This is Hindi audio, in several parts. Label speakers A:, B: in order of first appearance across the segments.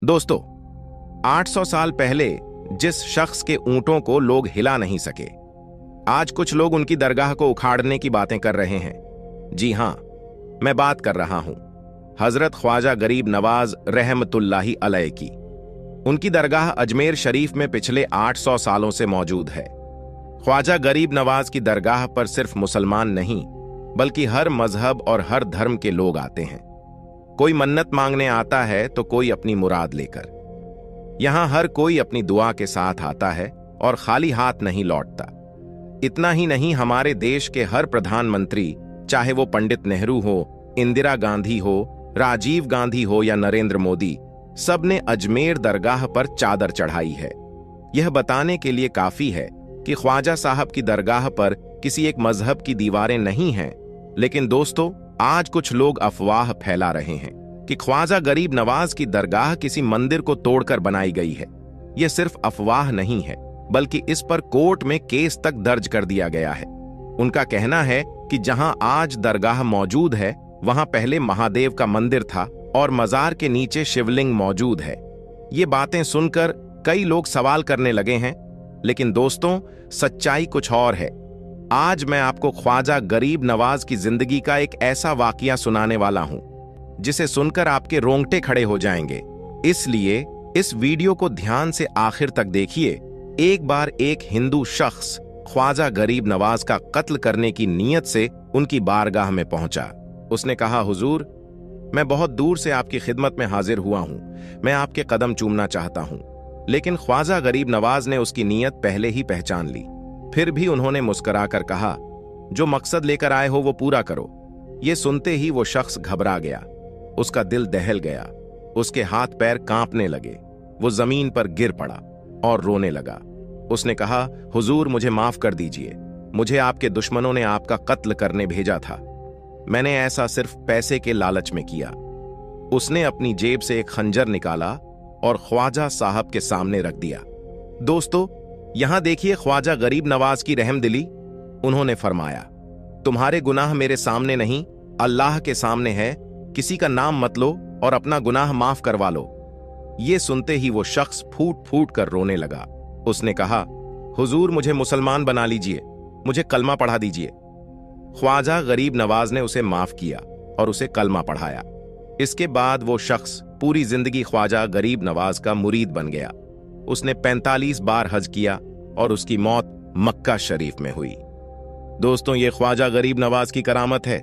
A: दोस्तों, 800 साल पहले जिस शख्स के ऊंटों को लोग हिला नहीं सके, आज कुछ लोग उनकी दरगाह को उखाड़ने की बातें कर रहे हैं। जी हां, मैं बात कर रहा हूं हजरत ख्वाजा गरीब नवाज रहमतुल्लाही अलैह की। उनकी दरगाह अजमेर शरीफ में पिछले 800 सालों से मौजूद है। ख्वाजा गरीब नवाज की दरगाह पर सिर्फ मुसलमान नहीं, बल्कि हर मजहब और हर धर्म के लोग आते हैं। कोई मन्नत मांगने आता है तो कोई अपनी मुराद लेकर। यहां हर कोई अपनी दुआ के साथ आता है और खाली हाथ नहीं लौटता। इतना ही नहीं, हमारे देश के हर प्रधानमंत्री, चाहे वो पंडित नेहरू हो, इंदिरा गांधी हो, राजीव गांधी हो या नरेंद्र मोदी, सब ने अजमेर दरगाह पर चादर चढ़ाई है। यह बताने के लिए काफी है कि ख्वाजा साहब की दरगाह पर किसी एक मजहब की दीवारें नहीं हैं। लेकिन दोस्तों, आज कुछ लोग अफवाह फैला रहे हैं कि ख्वाजा गरीब नवाज की दरगाह किसी मंदिर को तोड़कर बनाई गई है। यह सिर्फ अफवाह नहीं है, बल्कि इस पर कोर्ट में केस तक दर्ज कर दिया गया है। उनका कहना है कि जहां आज दरगाह मौजूद है, वहां पहले महादेव का मंदिर था और मजार के नीचे शिवलिंग मौजूद है। ये बातें सुनकर कई लोग सवाल करने लगे हैं, लेकिन दोस्तों, सच्चाई कुछ और है। आज मैं आपको ख्वाजा गरीब नवाज की जिंदगी का एक ऐसा वाकया सुनाने वाला हूं जिसे सुनकर आपके रोंगटे खड़े हो जाएंगे। इसलिए इस वीडियो को ध्यान से आखिर तक देखिए। एक बार एक हिंदू शख्स ख्वाजा गरीब नवाज का कत्ल करने की नीयत से उनकी बारगाह में पहुंचा। उसने कहा, हुजूर, मैं बहुत दूर से आपकी खिदमत में हाजिर हुआ हूं। मैं आपके कदम चूमना चाहता हूं। लेकिन ख्वाजा गरीब नवाज ने उसकी नीयत पहले ही पहचान ली। फिर भी उन्होंने मुस्कुराकर कहा, जो मकसद लेकर आए हो वो पूरा करो। ये सुनते ही वो शख्स घबरा गया। उसका दिल दहल गया। उसके हाथ पैर कांपने लगे। वो जमीन पर गिर पड़ा और रोने लगा। उसने कहा, हुजूर, मुझे माफ कर दीजिए। मुझे आपके दुश्मनों ने आपका कत्ल करने भेजा था। मैंने ऐसा सिर्फ पैसे के लालच में किया। उसने अपनी जेब से एक खंजर निकाला और ख्वाजा साहब के सामने रख दिया। दोस्तों, यहां देखिए ख्वाजा गरीब नवाज की रहमदिली। उन्होंने फरमाया, तुम्हारे गुनाह मेरे सामने नहीं, अल्लाह के सामने है। किसी का नाम मत लो और अपना गुनाह माफ करवा लो। यह सुनते ही वो शख्स फूट फूट कर रोने लगा। उसने कहा, हुजूर, मुझे मुसलमान बना लीजिए, मुझे कलमा पढ़ा दीजिए। ख्वाजा गरीब नवाज ने उसे माफ किया और उसे कलमा पढ़ाया। इसके बाद वो शख्स पूरी जिंदगी ख्वाजा गरीब नवाज का मुरीद बन गया। उसने 45 बार हज किया और उसकी मौत मक्का शरीफ में हुई। दोस्तों, ये ख्वाजा गरीब नवाज की करामत है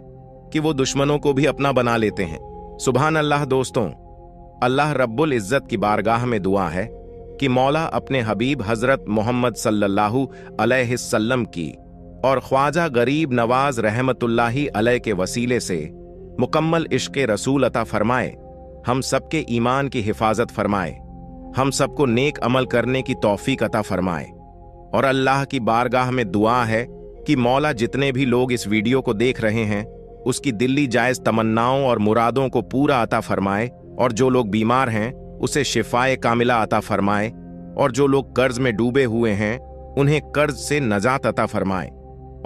A: कि वो दुश्मनों को भी अपना बना लेते हैं। सुभान अल्लाह। दोस्तों, अल्लाह रब्बुल इज्जत की बारगाह में दुआ है कि मौला अपने हबीब हजरत मोहम्मद सल्लल्लाहु अलैहि वसल्लम की और ख्वाजा गरीब नवाज रहमतुल्लाही अलैह के वसीले से मुकम्मल इश्क़ रसूल अता फरमाए। हम सबके ईमान की हिफाजत फरमाए। हम सबको नेक अमल करने की तौफीक अता फरमाए। और अल्लाह की बारगाह में दुआ है कि मौला जितने भी लोग इस वीडियो को देख रहे हैं, उसकी दिल्ली जायज तमन्नाओं और मुरादों को पूरा अता फरमाए। और जो लोग बीमार हैं, उसे शिफाए कामिला अता फरमाए। और जो लोग कर्ज में डूबे हुए हैं, उन्हें कर्ज से नजात अता फरमाए।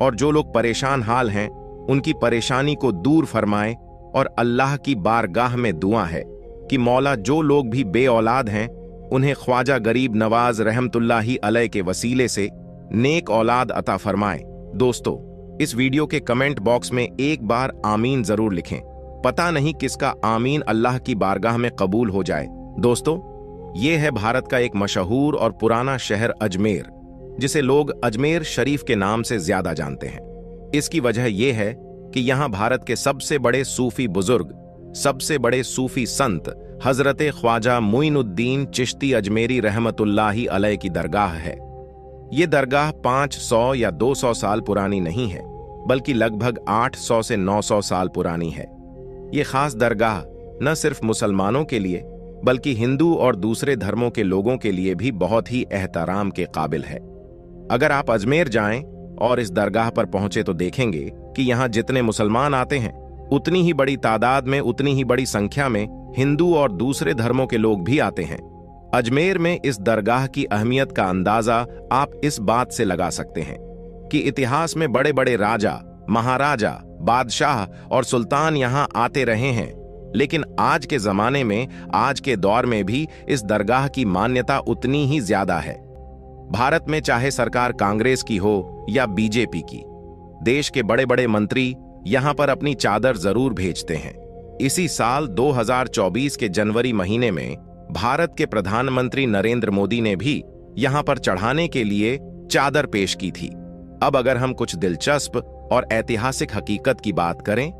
A: और जो लोग परेशान हाल हैं, उनकी परेशानी को दूर फरमाए। और अल्लाह की बारगाह में दुआ है कि मौला जो लोग भी बे औलाद हैं, उन्हें ख्वाजा गरीब नवाज रहमतुल्लाही अलैह के वसीले से नेक औलाद अता फरमाए। दोस्तों, इस वीडियो के कमेंट बॉक्स में एक बार आमीन जरूर लिखें। पता नहीं किसका आमीन अल्लाह की बारगाह में कबूल हो जाए। दोस्तों, ये है भारत का एक मशहूर और पुराना शहर अजमेर, जिसे लोग अजमेर शरीफ के नाम से ज्यादा जानते हैं। इसकी वजह यह है कि यहाँ भारत के सबसे बड़े सूफी बुजुर्ग, सबसे बड़े सूफी संत हजरत ख्वाजा मुइनुद्दीन चिश्ती अजमेरी रहमतुल्लाही अलैह की दरगाह है। ये दरगाह 500 या 200 साल पुरानी नहीं है, बल्कि लगभग 800 से 900 साल पुरानी है। ये खास दरगाह न सिर्फ मुसलमानों के लिए, बल्कि हिंदू और दूसरे धर्मों के लोगों के लिए भी बहुत ही एहतराम के काबिल है। अगर आप अजमेर जाएं और इस दरगाह पर पहुंचे तो देखेंगे कि यहाँ जितने मुसलमान आते हैं, उतनी ही बड़ी तादाद में, उतनी ही बड़ी संख्या में हिंदू और दूसरे धर्मों के लोग भी आते हैं। अजमेर में इस दरगाह की अहमियत का अंदाजा आप इस बात से लगा सकते हैं कि इतिहास में बड़े बड़े राजा, महाराजा, बादशाह और सुल्तान यहाँ आते रहे हैं। लेकिन आज के जमाने में, आज के दौर में भी इस दरगाह की मान्यता उतनी ही ज्यादा है। भारत में चाहे सरकार कांग्रेस की हो या बीजेपी की, देश के बड़े बड़े मंत्री यहां पर अपनी चादर जरूर भेजते हैं। इसी साल 2024 के जनवरी महीने में भारत के प्रधानमंत्री नरेंद्र मोदी ने भी यहां पर चढ़ाने के लिए चादर पेश की थी। अब अगर हम कुछ दिलचस्प और ऐतिहासिक हकीकत की बात करें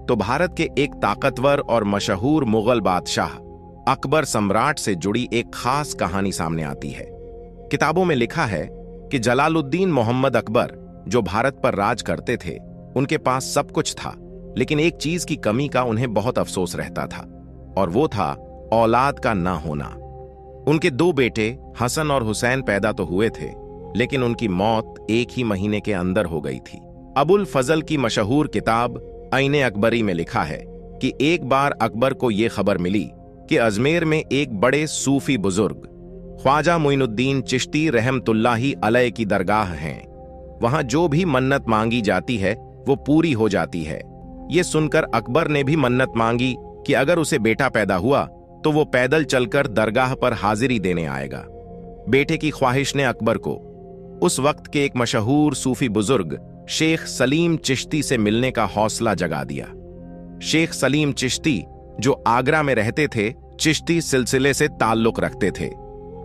A: तो भारत के एक ताकतवर और मशहूर मुगल बादशाह अकबर सम्राट से जुड़ी एक खास कहानी सामने आती है। किताबों में लिखा है कि जलालुद्दीन मोहम्मद अकबर जो भारत पर राज करते थे, उनके पास सब कुछ था, लेकिन एक चीज की कमी का उन्हें बहुत अफसोस रहता था, और वो था औलाद का ना होना। उनके 2 बेटे हसन और हुसैन पैदा तो हुए थे, लेकिन उनकी मौत एक ही महीने के अंदर हो गई थी। अबुल फजल की मशहूर किताब आईने अकबरी में लिखा है कि एक बार अकबर को यह खबर मिली कि अजमेर में एक बड़े सूफी बुजुर्ग ख्वाजा मुइनुद्दीन चिश्ती रहमतुल्लाही अलैह की दरगाह है। वहां जो भी मन्नत मांगी जाती है वो पूरी हो जाती है। ये सुनकर अकबर ने भी मन्नत मांगी कि अगर उसे बेटा पैदा हुआ तो वो पैदल चलकर दरगाह पर हाजिरी देने आएगा। बेटे की ख्वाहिश ने अकबर को उस वक्त के एक मशहूर सूफी बुजुर्ग शेख सलीम चिश्ती से मिलने का हौसला जगा दिया। शेख सलीम चिश्ती जो आगरा में रहते थे, चिश्ती सिलसिले से ताल्लुक रखते थे।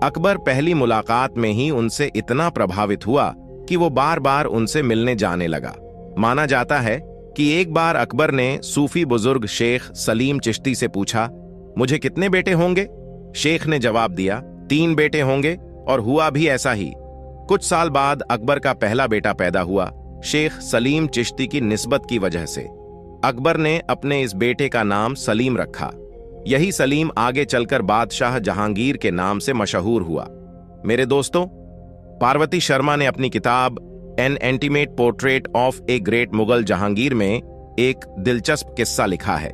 A: अकबर पहली मुलाकात में ही उनसे इतना प्रभावित हुआ कि वो बार बार उनसे मिलने जाने लगा। माना जाता है कि एक बार अकबर ने सूफी बुजुर्ग शेख सलीम चिश्ती से पूछा, मुझे कितने बेटे होंगे? शेख ने जवाब दिया, 3 बेटे होंगे, और हुआ भी ऐसा ही। कुछ साल बाद अकबर का पहला बेटा पैदा हुआ। शेख सलीम चिश्ती की निस्बत की वजह से अकबर ने अपने इस बेटे का नाम सलीम रखा। यही सलीम आगे चलकर बादशाह जहांगीर के नाम से मशहूर हुआ। मेरे दोस्तों, पार्वती शर्मा ने अपनी किताब N intimate portrait of a great Mughal Jahangir में एक दिलचस्प किस्सा लिखा है।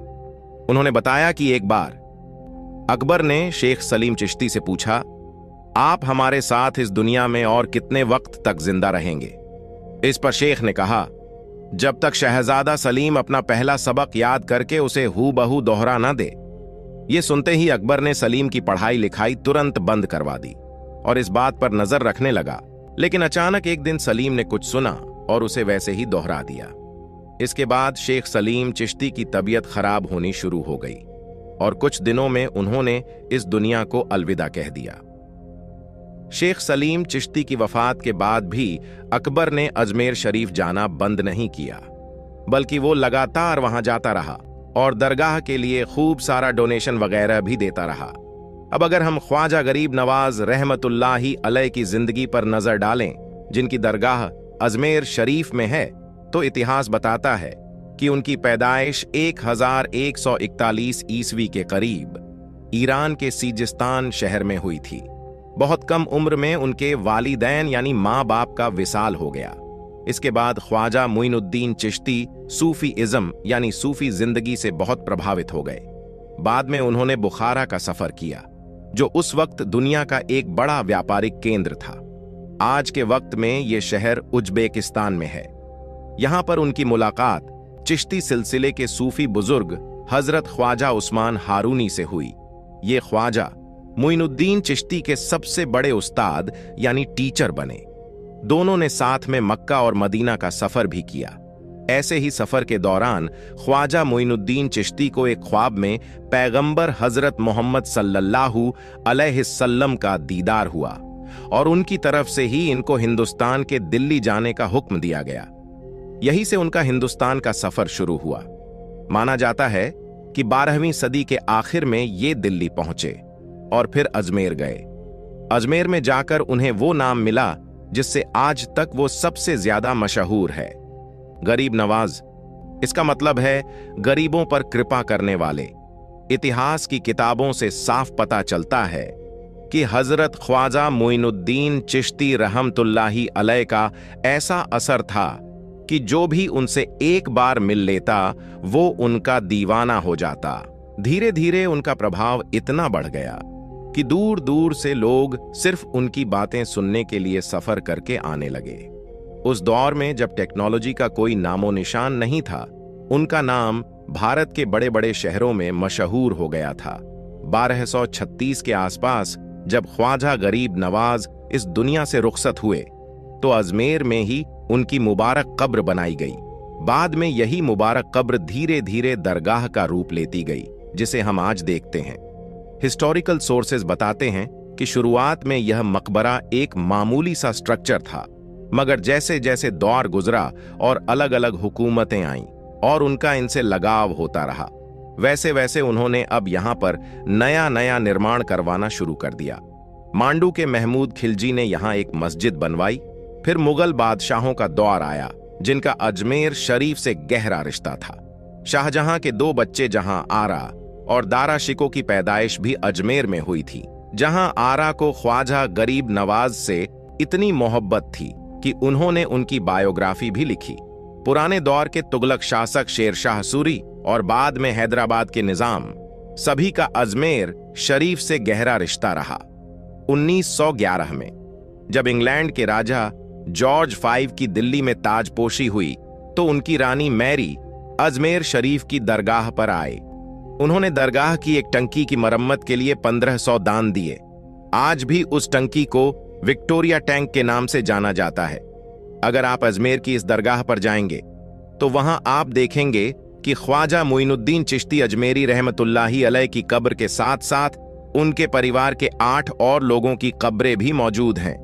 A: उन्होंने बताया कि एक बार अकबर ने शेख सलीम चिश्ती से पूछा, आप हमारे साथ इस दुनिया में और कितने वक्त तक जिंदा रहेंगे? इस पर शेख ने कहा, जब तक शहजादा सलीम अपना पहला सबक याद करके उसे हूबहू दोहरा न दे। ये सुनते ही अकबर ने सलीम की पढ़ाई लिखाई तुरंत बंद करवा दी और इस बात पर नजर रखने लगा। लेकिन अचानक एक दिन सलीम ने कुछ सुना और उसे वैसे ही दोहरा दिया। इसके बाद शेख सलीम चिश्ती की तबीयत खराब होनी शुरू हो गई और कुछ दिनों में उन्होंने इस दुनिया को अलविदा कह दिया। शेख सलीम चिश्ती की वफात के बाद भी अकबर ने अजमेर शरीफ जाना बंद नहीं किया, बल्कि वो लगातार वहां जाता रहा और दरगाह के लिए खूब सारा डोनेशन वगैरह भी देता रहा। अब अगर हम ख्वाजा गरीब नवाज रहमतुल्लाही अलैह की जिंदगी पर नजर डालें, जिनकी दरगाह अजमेर शरीफ में है, तो इतिहास बताता है कि उनकी पैदाइश 1141 ईस्वी के करीब ईरान के सीजिस्तान शहर में हुई थी। बहुत कम उम्र में उनके वालिदैन यानी माँ बाप का विसाल हो गया। इसके बाद ख्वाजा मुइनुद्दीन चिश्ती सूफी इज्म यानी सूफी जिंदगी से बहुत प्रभावित हो गए। बाद में उन्होंने बुखारा का सफर किया, जो उस वक्त दुनिया का एक बड़ा व्यापारिक केंद्र था। आज के वक्त में यह शहर उज्बेकिस्तान में है। यहां पर उनकी मुलाकात चिश्ती सिलसिले के सूफी बुजुर्ग हजरत ख्वाजा उस्मान हारूनी से हुई। ये ख्वाजा मुइनुद्दीन चिश्ती के सबसे बड़े उस्ताद यानी टीचर बने। दोनों ने साथ में मक्का और मदीना का सफर भी किया। ऐसे ही सफर के दौरान ख्वाजा मुइनुद्दीन चिश्ती को एक ख्वाब में पैगंबर हजरत मोहम्मद सल्लल्लाहु अलैहि वसल्लम का दीदार हुआ और उनकी तरफ से ही इनको हिंदुस्तान के दिल्ली जाने का हुक्म दिया गया। यहीं से उनका हिंदुस्तान का सफर शुरू हुआ। माना जाता है कि 12वीं सदी के आखिर में ये दिल्ली पहुंचे और फिर अजमेर गए। अजमेर में जाकर उन्हें वो नाम मिला जिससे आज तक वो सबसे ज्यादा मशहूर है, गरीब नवाज। इसका मतलब है गरीबों पर कृपा करने वाले। इतिहास की किताबों से साफ पता चलता है कि हजरत ख्वाजा मुइनुद्दीन चिश्ती रहमतुल्लाही अलैह का ऐसा असर था कि जो भी उनसे एक बार मिल लेता वो उनका दीवाना हो जाता। धीरे धीरे उनका प्रभाव इतना बढ़ गया कि दूर दूर से लोग सिर्फ उनकी बातें सुनने के लिए सफर करके आने लगे। उस दौर में जब टेक्नोलॉजी का कोई नामो निशान नहीं था, उनका नाम भारत के बड़े बड़े शहरों में मशहूर हो गया था। 1236 के आसपास जब ख्वाजा गरीब नवाज इस दुनिया से रुखसत हुए तो अजमेर में ही उनकी मुबारक कब्र बनाई गई। बाद में यही मुबारक कब्र धीरे धीरे दरगाह का रूप लेती गई, जिसे हम आज देखते हैं। हिस्टोरिकल सोर्सेज बताते हैं कि शुरुआत में यह मकबरा एक मामूली सा स्ट्रक्चर था, मगर जैसे जैसे दौर गुजरा और अलग अलग हुकूमतें आईं और उनका इनसे लगाव होता रहा, वैसे वैसे उन्होंने अब यहां पर नया नया निर्माण करवाना शुरू कर दिया। मांडू के महमूद खिलजी ने यहां एक मस्जिद बनवाई। फिर मुगल बादशाहों का दौर आया, जिनका अजमेर शरीफ से गहरा रिश्ता था। शाहजहां के 2 बच्चे जहां आरा और दारा शिको की पैदाइश भी अजमेर में हुई थी, जहां आरा को ख्वाजा गरीब नवाज से इतनी मोहब्बत थी कि उन्होंने उनकी बायोग्राफी भी लिखी। पुराने दौर के तुगलक शासक शेरशाह सूरी और बाद में हैदराबाद के निजाम, सभी का अजमेर शरीफ से गहरा रिश्ता रहा। 1911 में जब इंग्लैंड के राजा जॉर्ज V की दिल्ली में ताजपोशी हुई तो उनकी रानी मैरी अजमेर शरीफ की दरगाह पर आए। उन्होंने दरगाह की एक टंकी की मरम्मत के लिए 1500 दान दिए। आज भी उस टंकी को विक्टोरिया टैंक के नाम से जाना जाता है। अगर आप अजमेर की इस दरगाह पर जाएंगे तो वहां आप देखेंगे कि ख्वाजा मुइनुद्दीन चिश्ती अजमेरी रहमतुल्लाही अलैह की कब्र के साथ साथ उनके परिवार के 8 और लोगों की कब्रें भी मौजूद हैं।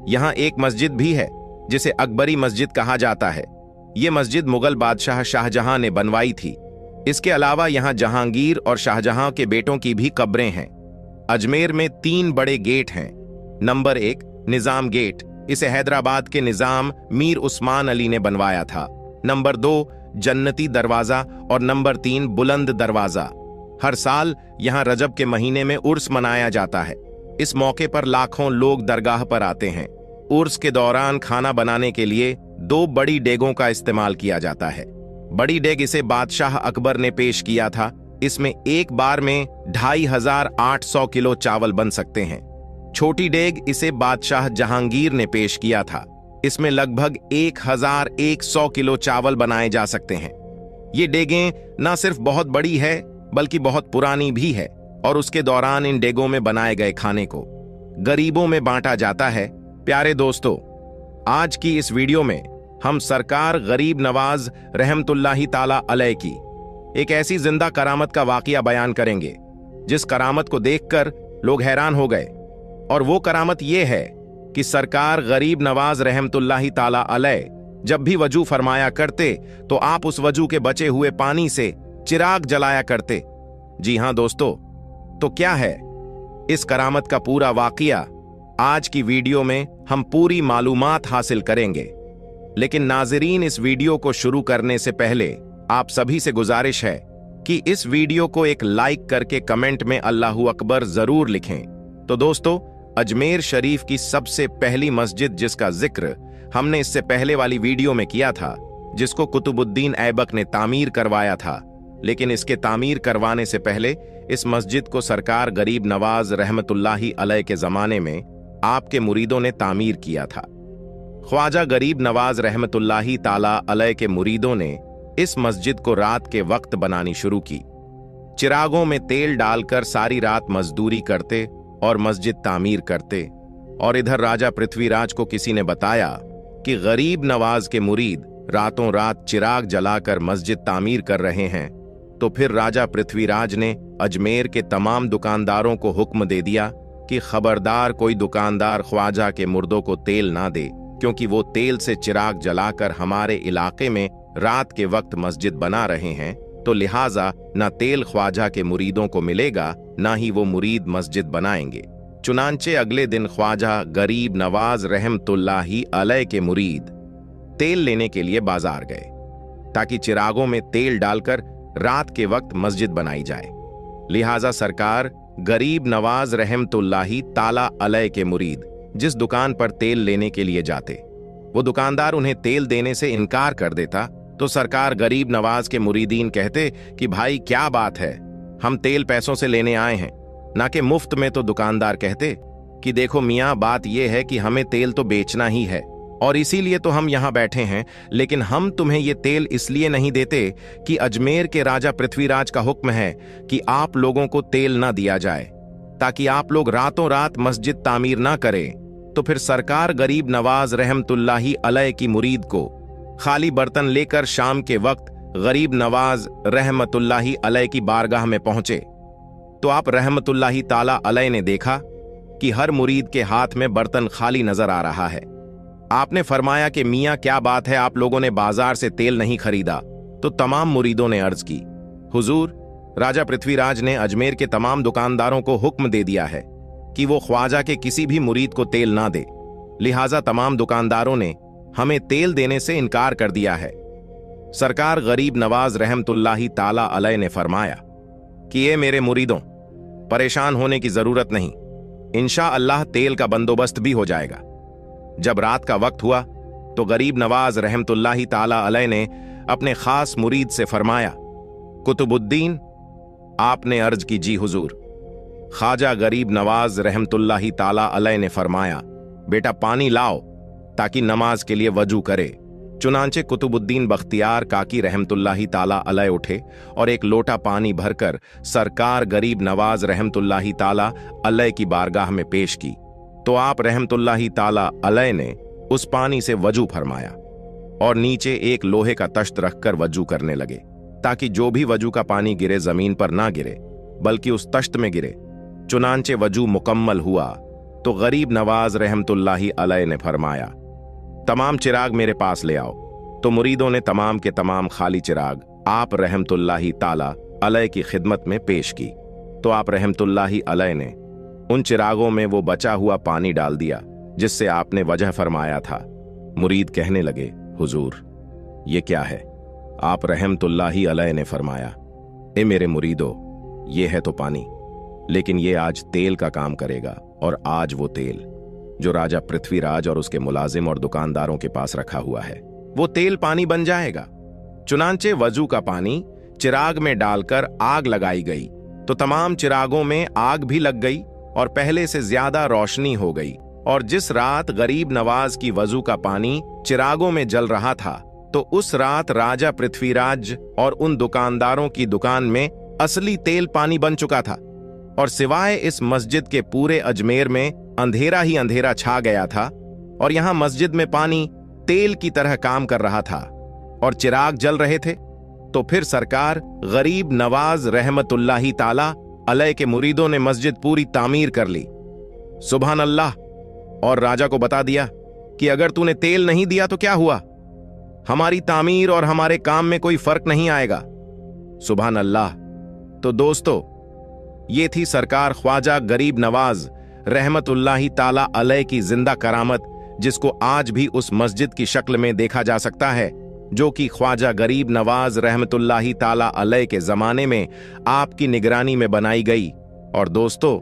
A: यहां एक मस्जिद भी है जिसे अकबरी मस्जिद कहा जाता है। यह मस्जिद मुगल बादशाह शाहजहां ने बनवाई थी। इसके अलावा यहां जहांगीर और शाहजहां के बेटों की भी कब्रें हैं। अजमेर में 3 बड़े गेट हैं। नंबर 1 निजाम गेट, इसे हैदराबाद के निजाम मीर उस्मान अली ने बनवाया था। नंबर 2 जन्नती दरवाजा और नंबर 3 बुलंद दरवाजा। हर साल यहां रजब के महीने में उर्स मनाया जाता है। इस मौके पर लाखों लोग दरगाह पर आते हैं। उर्स के दौरान खाना बनाने के लिए 2 बड़ी डेगों का इस्तेमाल किया जाता है। बड़ी डेग इसे बादशाह अकबर ने पेश किया था। इसमें एक बार में 2500 किलो चावल बन सकते हैं। छोटी डेग इसे बादशाह जहांगीर ने पेश किया था। इसमें लगभग 1100 किलो चावल बनाए जा सकते हैं। ये डेगें न सिर्फ बहुत बड़ी है बल्कि बहुत पुरानी भी है और उसके दौरान इन डेगों में बनाए गए खाने को गरीबों में बांटा जाता है। प्यारे दोस्तों, आज की इस वीडियो में हम सरकार गरीब नवाज रहमतुल्लाही ताला अलैह की एक ऐसी जिंदा करामत का वाकया बयान करेंगे जिस करामत को देखकर लोग हैरान हो गए। और वो करामत ये है कि सरकार गरीब नवाज रहमतुल्लाही ताला अलैह जब भी वजू फरमाया करते तो आप उस वजू के बचे हुए पानी से चिराग जलाया करते। जी हां दोस्तों, तो क्या है इस करामत का पूरा वाकया? आज की वीडियो में हम पूरी मालूमात हासिल करेंगे। लेकिन नाज़रीन, इस वीडियो को शुरू करने से पहले आप सभी से गुजारिश है कि इस वीडियो को एक लाइक करके कमेंट में अल्लाहू अकबर जरूर लिखें। तो दोस्तों, अजमेर शरीफ की सबसे पहली मस्जिद जिसका जिक्र हमने इससे पहले वाली वीडियो में किया था, जिसको कुतुबुद्दीन ऐबक ने तामीर करवाया था, लेकिन इसके तामीर करवाने से पहले इस मस्जिद को सरकार गरीब नवाज रहमतुल्लाही अलैह के जमाने में आपके मुरीदों ने तामीर किया था। ख्वाजा गरीब नवाज रहमतुल्लाही ताला अलैह के मुरीदों ने इस मस्जिद को रात के वक्त बनानी शुरू की। चिरागों में तेल डालकर सारी रात मजदूरी करते और मस्जिद तामीर करते। और इधर राजा पृथ्वीराज को किसी ने बताया कि गरीब नवाज के मुरीद रातों रात चिराग जलाकर मस्जिद तामीर कर रहे हैं। तो फिर राजा पृथ्वीराज ने अजमेर के तमाम दुकानदारों को हुक्म दे दिया कि खबरदार कोई दुकानदार ख्वाजा के मुर्दों को तेल ना दे, क्योंकि वो तेल से चिराग जलाकर हमारे इलाके में रात के वक्त मस्जिद बना रहे हैं, तो लिहाजा न तेल ख्वाजा के मुरीदों को मिलेगा, ना ही वो मुरीद मस्जिद बनाएंगे। चुनांचे अगले दिन ख्वाजा गरीब नवाज रहमतुल्लाही अलैह के मुरीद तेल लेने के लिए बाजार गए ताकि चिरागों में तेल डालकर रात के वक्त मस्जिद बनाई जाए। लिहाजा सरकार गरीब नवाज रहमतुल्लाही ताला अलैह के मुरीद जिस दुकान पर तेल लेने के लिए जाते, वो दुकानदार उन्हें तेल देने से इनकार कर देता, तो सरकार गरीब नवाज के मुरीदीन कहते कि भाई क्या बात है, हम तेल पैसों से लेने आए हैं, ना कि मुफ्त में। तो दुकानदार कहते कि देखो मियाँ, बात यह है कि हमें तेल तो बेचना ही है, और इसीलिए तो हम यहां बैठे हैं, लेकिन हम तुम्हें ये तेल इसलिए नहीं देते कि अजमेर के राजा पृथ्वीराज का हुक्म है कि आप लोगों को तेल ना दिया जाए, ताकि आप लोग रातों रात मस्जिद तामीर ना करें। तो फिर सरकार गरीब नवाज रहमतुल्लाही अलैह की मुरीद को खाली बर्तन लेकर शाम के वक्त गरीब नवाज रहमतुल्लाही अलैह की बारगाह में पहुंचे। तो आप रहमतुल्लाही ताला अलैह ने देखा कि हर मुरीद के हाथ में बर्तन खाली नजर आ रहा है। आपने फरमाया कि मियां क्या बात है, आप लोगों ने बाजार से तेल नहीं खरीदा? तो तमाम मुरीदों ने अर्ज की, हुजूर, राजा पृथ्वीराज ने अजमेर के तमाम दुकानदारों को हुक्म दे दिया है कि वो ख्वाजा के किसी भी मुरीद को तेल ना दे, लिहाजा तमाम दुकानदारों ने हमें तेल देने से इनकार कर दिया है। सरकार गरीब नवाज रहमतुल्लाही ताला अलैह ने फरमाया कि ये मेरे मुरीदों, परेशान होने की जरूरत नहीं, इंशाअल्लाह तेल का बंदोबस्त भी हो जाएगा। जब रात का वक्त हुआ तो गरीब नवाज रहमतुल्लाही ताला अलैह ने अपने खास मुरीद से फरमाया, कुतुबुद्दीन, आपने अर्ज की, जी हुजूर। ख्वाजा गरीब नवाज रहमतुल्लाही ताला अलैह ने फरमाया, बेटा पानी लाओ ताकि नमाज के लिए वजू करे। चुनांचे कुतुबुद्दीन बख्तियार काकी रहमतुल्लाही ताला अलैह उठे और एक लोटा पानी भरकर सरकार गरीब नवाज रहमतुल्लाही ताला अलैह की बारगाह में पेश की। तो आप रहमतुल्लाही ताला अलैह ने उस पानी से वजू फरमाया और नीचे एक लोहे का तश्त रखकर वजू करने लगे, ताकि जो भी वजू का पानी गिरे जमीन पर ना गिरे बल्कि उस तश्त में गिरे। चुनांचे वजू मुकम्मल हुआ तो गरीब नवाज रहमतुल्लाही अलैह ने फरमाया, तमाम चिराग मेरे पास ले आओ। तो मुरीदों ने तमाम के तमाम खाली चिराग आप रहमतुल्लाही ताला अलैह की खिदमत में पेश की। तो आप रहमतुल्लाही अलैह ने उन चिरागों में वो बचा हुआ पानी डाल दिया जिससे आपने वजह फरमाया था। मुरीद कहने लगे, हुजूर, ये क्या है? आप रहमतुल्लाही अलैह ने फरमाया, ए मेरे मुरीदो, ये है तो पानी, लेकिन ये आज तेल का काम करेगा, और आज वो तेल जो राजा पृथ्वीराज और उसके मुलाजिम और दुकानदारों के पास रखा हुआ है, वो तेल पानी बन जाएगा। चुनांचे वजू का पानी चिराग में डालकर आग लगाई गई तो तमाम चिरागों में आग भी लग गई और पहले से ज्यादा रोशनी हो गई। और जिस रात गरीब नवाज की वजू का पानी चिरागों में जल रहा था, तो उस रात राजा पृथ्वीराज और उन दुकानदारों की दुकान में असली तेल पानी बन चुका था। और सिवाय इस मस्जिद के पूरे अजमेर में अंधेरा ही अंधेरा छा गया था, और यहां मस्जिद में पानी तेल की तरह काम कर रहा था और चिराग जल रहे थे। तो फिर सरकार गरीब नवाज रहमतुल्लाही ताला अलैह के मुरीदों ने मस्जिद पूरी तामीर कर ली। सुभान अल्लाह। और राजा को बता दिया कि अगर तूने तेल नहीं दिया तो क्या हुआ, हमारी तामीर और हमारे काम में कोई फर्क नहीं आएगा। सुभान अल्लाह। तो दोस्तों, ये थी सरकार ख्वाजा गरीब नवाज रहमतुल्लाही ताला अलैह की जिंदा करामत, जिसको आज भी उस मस्जिद की शक्ल में देखा जा सकता है जो कि ख्वाजा गरीब नवाज रहमतुल्लाही ताला अलैह के जमाने में आपकी निगरानी में बनाई गई। और दोस्तों,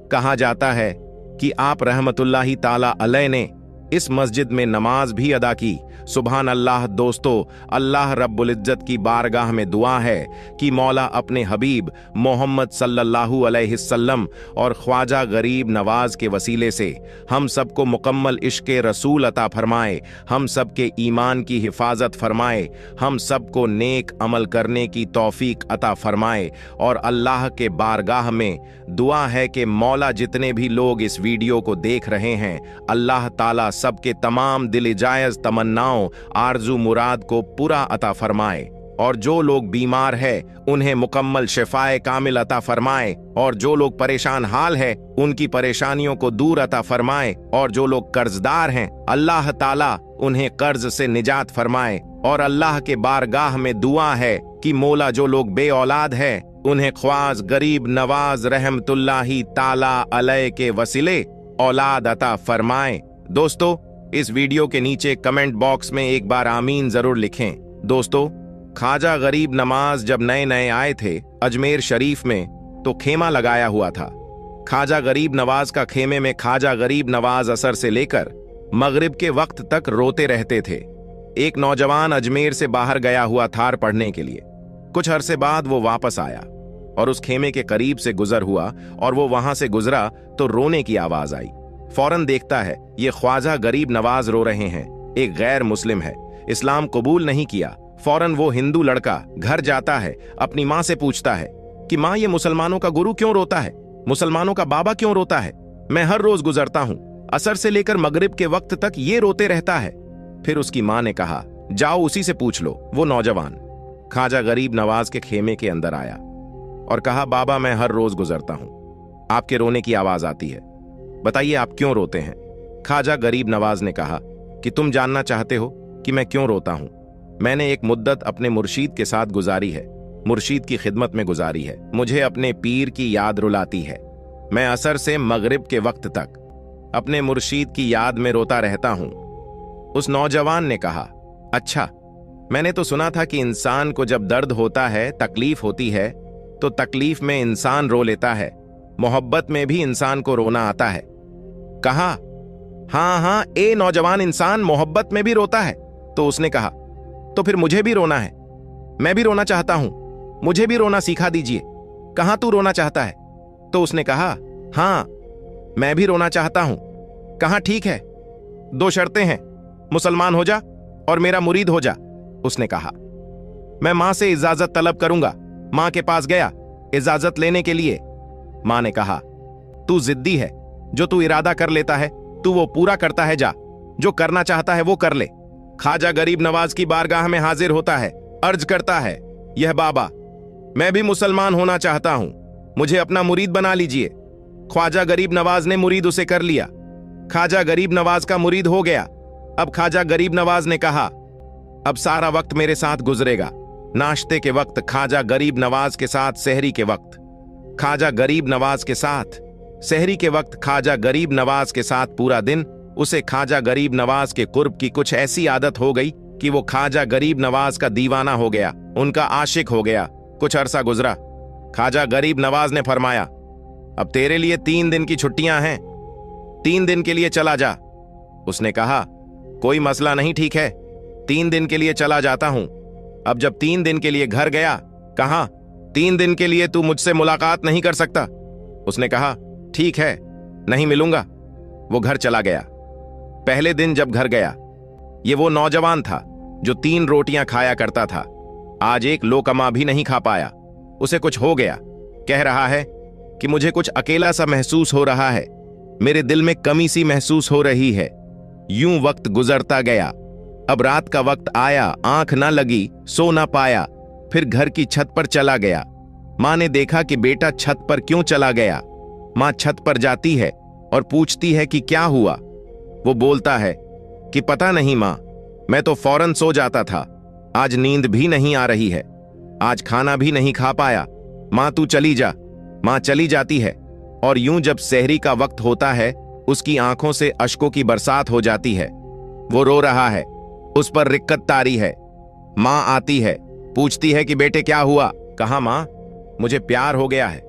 A: कहा जाता है कि आप रहमतुल्लाही ताला अलैह ने इस मस्जिद में नमाज भी अदा की। सुभान अल्लाह। दोस्तों, अल्लाह रब्बुल इज्जत की बारगाह में दुआ है कि मौला अपने हबीब मोहम्मद सल्लल्लाहु अलैहि वसल्लम और ख्वाजा गरीब नवाज के वसीले से हम सबको मुकम्मल इश्क़े रसूल अता फरमाए, हम सबके ईमान की हिफाजत फरमाए, हम सबको नेक अमल करने की तौफीक अता फरमाए। और अल्लाह के बारगाह में दुआ है कि मौला जितने भी लोग इस वीडियो को देख रहे हैं, अल्लाह ताला सबके तमाम दिल जायज तमन्नाओं आरजू मुराद को पूरा अता फरमाए। और जो लोग बीमार है उन्हें मुकम्मल शिफाए कामिल अता फरमाए, और जो लोग परेशान हाल है उनकी परेशानियों को दूर अता फरमाए, और जो लोग कर्जदार हैं अल्लाह ताला उन्हें कर्ज से निजात फरमाए। और अल्लाह के बारगाह में दुआ है कि मौला जो लोग बे औलाद है उन्हें ख्वाज गरीब नवाज रहमतुल्लाही ताला अलैह के वसीले औलाद अता फरमाए। दोस्तों, इस वीडियो के नीचे कमेंट बॉक्स में एक बार आमीन जरूर लिखें। दोस्तों, ख्वाजा गरीब नवाज जब नए नए आए थे अजमेर शरीफ में, तो खेमा लगाया हुआ था। ख्वाजा गरीब नवाज का खेमे में ख्वाजा गरीब नवाज असर से लेकर मगरिब के वक्त तक रोते रहते थे। एक नौजवान अजमेर से बाहर गया हुआ था पढ़ने के लिए। कुछ अरसे बाद वो वापस आया और उस खेमे के करीब से गुजर हुआ, और वो वहां से गुजरा तो रोने की आवाज आई। फौरन देखता है ये ख्वाजा गरीब नवाज रो रहे हैं। एक गैर मुस्लिम है, इस्लाम कबूल नहीं किया। फौरन वो हिंदू लड़का घर जाता है, अपनी माँ से पूछता है कि माँ, ये मुसलमानों का गुरु क्यों रोता है? मुसलमानों का बाबा क्यों रोता है? मैं हर रोज गुजरता हूं, असर से लेकर मगरिब के वक्त तक ये रोते रहता है। फिर उसकी माँ ने कहा, जाओ उसी से पूछ लो। वो नौजवान ख्वाजा गरीब नवाज के खेमे के अंदर आया और कहा, बाबा, मैं हर रोज गुजरता हूं, आपके रोने की आवाज आती है, बताइए आप क्यों रोते हैं? ख्वाजा गरीब नवाज ने कहा कि तुम जानना चाहते हो कि मैं क्यों रोता हूं? मैंने एक मुद्दत अपने मुर्शीद के साथ गुजारी है, मुर्शीद की खिदमत में गुजारी है। मुझे अपने पीर की याद रुलाती है। मैं असर से मगरिब के वक्त तक अपने मुर्शीद की याद में रोता रहता हूं। उस नौजवान ने कहा, अच्छा, मैंने तो सुना था कि इंसान को जब दर्द होता है, तकलीफ होती है, तो तकलीफ में इंसान रो लेता है, मोहब्बत में भी इंसान को रोना आता है। कहा, हाँ, ए नौजवान इंसान मोहब्बत में भी रोता है। तो उसने कहा, तो फिर मुझे भी रोना है, मैं भी रोना चाहता हूं, मुझे भी रोना सिखा दीजिए। कहां तू रोना चाहता है? तो उसने कहा, हाँ, मैं भी रोना चाहता हूं। कहा, ठीक है, 2 शर्तें हैं, मुसलमान हो जा और मेरा मुरीद हो जा। उसने कहा, मैं मां से इजाजत तलब करूंगा। मां के पास गया इजाजत लेने के लिए। मां ने कहा, तू जिद्दी है, जो तू इरादा कर लेता है तू वो पूरा करता है, जा, जो करना चाहता है वो कर ले। ख्वाजा गरीब नवाज की बारगाह में हाजिर होता है, अर्ज करता है, यह बाबा, मैं भी मुसलमान होना चाहता हूं, मुझे अपना मुरीद बना लीजिए। ख्वाजा गरीब नवाज ने मुरीद उसे कर लिया। ख्वाजा गरीब नवाज का मुरीद हो गया। अब ख्वाजा गरीब नवाज ने कहा, अब सारा वक्त मेरे साथ गुजरेगा। नाश्ते के वक्त ख्वाजा गरीब नवाज के साथ, सहरी के वक्त ख्वाजा गरीब नवाज के साथ, सहरी के वक्त ख्वाजा गरीब नवाज के साथ पूरा दिन। उसे ख्वाजा गरीब नवाज के कुर्ब की कुछ ऐसी आदत हो गई कि वो ख्वाजा गरीब नवाज का दीवाना हो गया, उनका आशिक हो गया। कुछ अरसा गुजरा। ख्वाजा गरीब नवाज ने फरमाया, अब तेरे लिए 3 दिन की छुट्टियां हैं, 3 दिन के लिए चला जा। उसने कहा, कोई मसला नहीं, ठीक है, 3 दिन के लिए चला जाता हूं। अब जब 3 दिन के लिए घर गया, कहा, 3 दिन के लिए तू मुझसे मुलाकात नहीं कर सकता? उसने कहा, ठीक है, नहीं मिलूंगा। वो घर चला गया। पहले दिन जब घर गया, ये वो नौजवान था जो 3 रोटियां खाया करता था, आज एक लोकमा भी नहीं खा पाया। उसे कुछ हो गया। कह रहा है कि मुझे कुछ अकेला सा महसूस हो रहा है, मेरे दिल में कमी सी महसूस हो रही है। यूं वक्त गुजरता गया। अब रात का वक्त आया, आंख ना लगी, सो ना पाया। फिर घर की छत पर चला गया। मां ने देखा कि बेटा छत पर क्यों चला गया। मां छत पर जाती है और पूछती है कि क्या हुआ। वो बोलता है कि पता नहीं मां, मैं तो फौरन सो जाता था, आज नींद भी नहीं आ रही है, आज खाना भी नहीं खा पाया। मां तू चली जा। मां चली जाती है और यूं जब सहरी का वक्त होता है, उसकी आंखों से अश्कों की बरसात हो जाती है। वो रो रहा है, उस पर रिक्कत तारी है। मां आती है, पूछती है कि बेटे क्या हुआ? कहा, मां, मुझे प्यार हो गया है।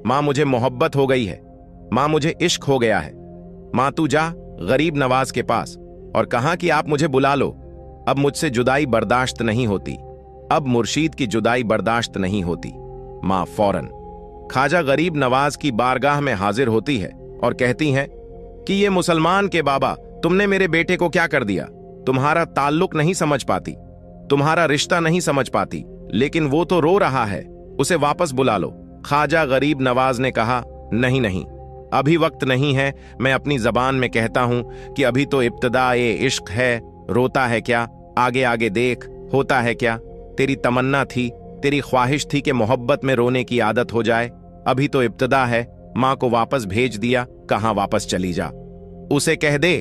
A: मां, मुझे मोहब्बत हो गई है। मां, मुझे इश्क हो गया है। मां तू जा गरीब नवाज के पास और कहा कि आप मुझे बुला लो, अब मुझसे जुदाई बर्दाश्त नहीं होती, अब मुर्शीद की जुदाई बर्दाश्त नहीं होती। मां फौरन ख्वाजा गरीब नवाज की बारगाह में हाजिर होती है और कहती हैं कि ये मुसलमान के बाबा, तुमने मेरे बेटे को क्या कर दिया? तुम्हारा ताल्लुक नहीं समझ पाती, तुम्हारा रिश्ता नहीं समझ पाती, लेकिन वो तो रो रहा है, उसे वापस बुला लो। ख्वाजा गरीब नवाज ने कहा, नहीं नहीं, अभी वक्त नहीं है। मैं अपनी जबान में कहता हूं कि अभी तो इब्तिदा ए इश्क है, रोता है क्या, आगे आगे देख, होता है क्या। तेरी तमन्ना थी, तेरी ख्वाहिश थी कि मोहब्बत में रोने की आदत हो जाए, अभी तो इब्तिदा है। मां को वापस भेज दिया, कहां वापस चली जा। उसे कह दे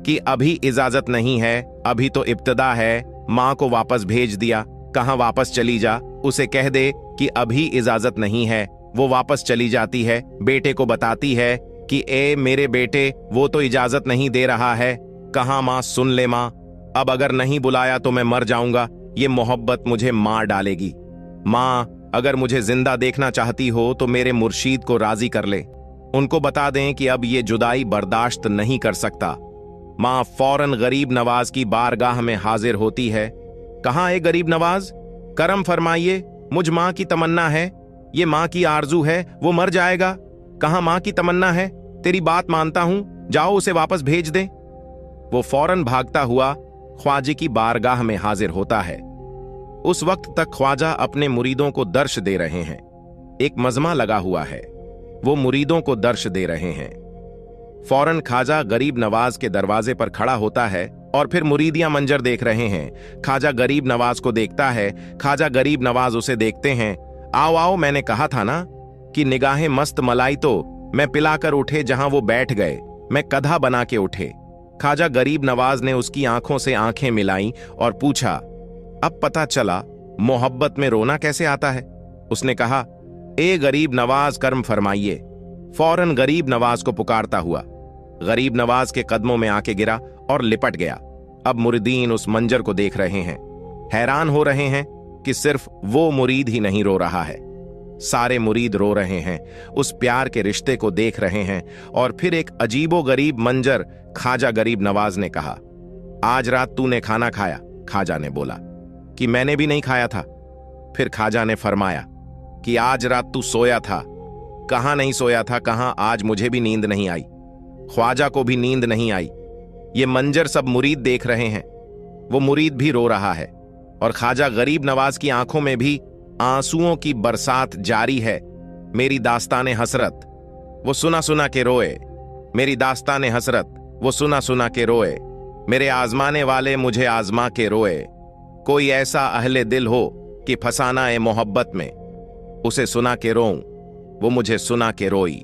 A: कि अभी इजाजत नहीं है, अभी तो इब्तिदा है। मां को वापस भेज दिया, कहां वापस चली जा। उसे कह दे कि अभी इजाजत नहीं है, वो वापस चली जाती है। बेटे को बताती है कि ए मेरे बेटे, वो तो इजाजत नहीं दे रहा है। कहां मां, सुन ले मां, अब अगर नहीं बुलाया तो मैं मर जाऊंगा, ये मोहब्बत मुझे मार डालेगी। मां, अगर मुझे जिंदा देखना चाहती हो तो मेरे मुर्शीद को राजी कर ले, उनको बता दें कि अब ये जुदाई बर्दाश्त नहीं कर सकता। मां फौरन गरीब नवाज की बारगाह में हाजिर होती है। कहां है गरीब नवाज, करम फरमाइए, मुझ मां की तमन्ना है, ये मां की आरजू है, वो मर जाएगा। कहां मां की तमन्ना है, तेरी बात मानता हूं, जाओ उसे वापस भेज दे। वो फौरन भागता हुआ ख्वाजे की बारगाह में हाजिर होता है। उस वक्त तक ख्वाजा अपने मुरीदों को दर्श दे रहे हैं। एक मजमा लगा हुआ है, वो मुरीदों को दर्श दे रहे हैं। फौरन ख्वाजा गरीब नवाज के दरवाजे पर खड़ा होता है और फिर मुरीदियां मंजर देख रहे हैं। ख्वाजा गरीब नवाज को देखता है, ख्वाजा गरीब नवाज उसे देखते हैं। आओ आओ, मैंने कहा था ना कि निगाहें मस्त मलाई तो मैं पिलाकर उठे, जहां वो बैठ गए मैं कधा बना के उठे। ख्वाजा गरीब नवाज ने उसकी आंखों से आंखें मिलाई और पूछा, अब पता चला मोहब्बत में रोना कैसे आता है। उसने कहा, ए गरीब नवाज कर्म फरमाइए। फौरन गरीब नवाज को पुकारता हुआ गरीब नवाज के कदमों में आके गिरा और लिपट गया। अब मुरीदीन उस मंजर को देख रहे हैं, हैरान हो रहे हैं कि सिर्फ वो मुरीद ही नहीं रो रहा है, सारे मुरीद रो रहे हैं, उस प्यार के रिश्ते को देख रहे हैं। और फिर एक अजीबो गरीब मंजर। ख्वाजा गरीब नवाज ने कहा, आज रात तूने खाना खाया? ख्वाजा ने बोला कि मैंने भी नहीं खाया था। फिर ख्वाजा ने फरमाया कि आज रात तू सोया था? कहां नहीं सोया था, कहां, आज मुझे भी नींद नहीं आई, ख्वाजा को भी नींद नहीं आई। ये मंजर सब मुरीद देख रहे हैं, वो मुरीद भी रो रहा है और ख्वाजा गरीब नवाज की आंखों में भी आंसुओं की बरसात जारी है। मेरी दास्ताने हसरत वो सुना सुना के रोए, मेरी दास्ताने हसरत वो सुना सुना के रोए, मेरे आजमाने वाले मुझे आजमा के रोए। कोई ऐसा अहले दिल हो कि फसाना ए मोहब्बत में, उसे सुना के रोऊं, वो मुझे सुना के रोई।